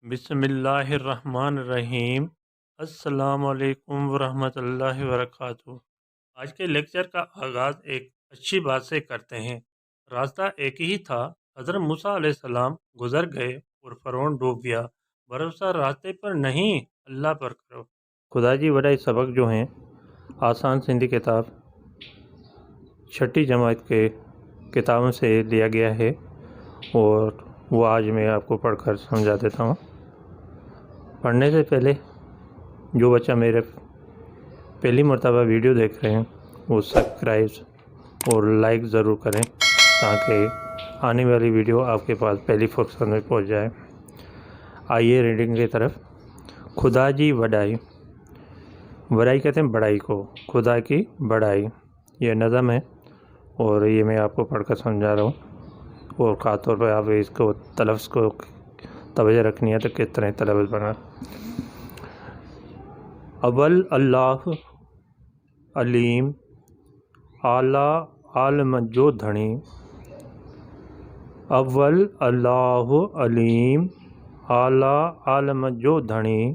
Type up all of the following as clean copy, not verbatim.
بسم اللہ الرحمن الرحیم۔ السلام علیکم ورحمۃ اللہ وبرکاتہ۔ آج کے لیکچر کا آغاز ایک اچھی بات سے کرتے ہیں۔ راستہ ایک ہی تھا، حضرت موسیٰ علیہ السلام گزر گئے اور فرعون ڈوب گیا۔ بھروسہ راستے پر نہیں، اللہ پر کرو۔ خدا جی وڈائی سبق جو ہیں آسان سندھی کتاب چھٹی جماعت کے کتابوں سے لیا گیا ہے، اور وہ آج میں آپ کو پڑھ کر سمجھا دیتا ہوں۔ پڑھنے سے پہلے جو بچہ میرے پہلی مرتبہ ویڈیو دیکھ رہے ہیں وہ سبسکرائب اور لائک ضرور کریں تاکہ آنے والی ویڈیو آپ کے پاس پہلی فرصت میں پہنچ جائے۔ آئیے ریڈنگ کی طرف۔ خدا جی وڈائی۔ وڈائی کہتے ہیں بڑائی کو، خدا کی بڑائی۔ یہ نظم ہے اور یہ میں آپ کو پڑھ کر سمجھا رہا ہوں، اور خاص طور پہ آپ اس کو تلفظ کو توجہ رکھنی ہے تو کس طرح تلفظ بنا۔ اول اللہ علیم اعلیٰ عالم جو دھنی۔ اول اللہ علیم اعلیٰ عالم جو دھنی،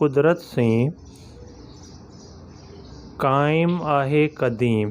قدرت سیں قائم آہے قدیم۔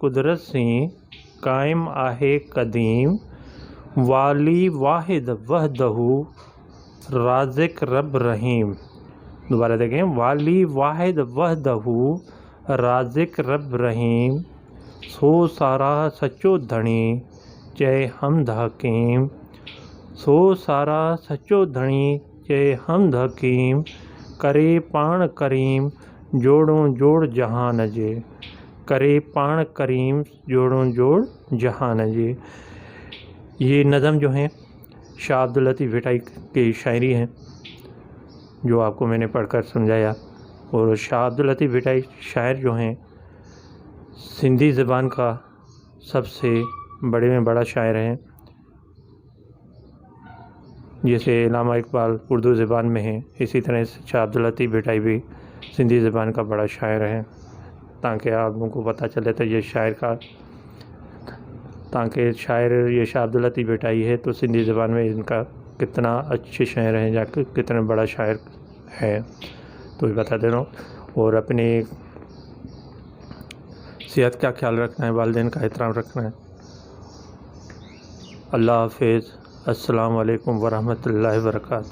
قدرت سیں قائم آہے قدیم، والی واحد وحدہ رازق رب رحیم۔ دوبارہ دیکھیں، والی واحد وحدہ رازق رب رحیم، سو سارا سچو دھنی چے حمد حکیم۔ سو سارا سچو دھنی چے حمد حکیم، کرے پاڻ کریم جوڑوں جوڑ جہان جے۔ کرے پاڻ کریم جوڑوں جوڑ جہان جے۔ یہ نظم جو ہیں شاہ عبداللطیف بھٹائی کی شاعری ہیں جو آپ کو میں نے پڑھ کر سمجھایا، اور شاہ عبداللطیف بھٹائی شاعر جو ہیں سندھی زبان کا سب سے بڑے میں بڑا شاعر ہیں، جیسے علامہ اقبال اردو زبان میں ہیں، اسی طرح شاہ عبداللطیف بھٹائی بھی سندھی زبان کا بڑا شاعر ہے، تاکہ آپ لوگوں کو پتہ چلے تو یہ شاعر یہ شاہ عبداللطیف بھٹائی ہے تو سندھی زبان میں ان کا کتنا اچھے شاعر ہیں یا کتنا بڑا شاعر ہے، تو یہ بتا دے رہا ہوں۔ اور اپنی صحت کا خیال رکھنا ہے، والدین کا احترام رکھنا ہے۔ اللہ حافظ۔ السلام علیکم ورحمۃ اللہ وبرکاتہ۔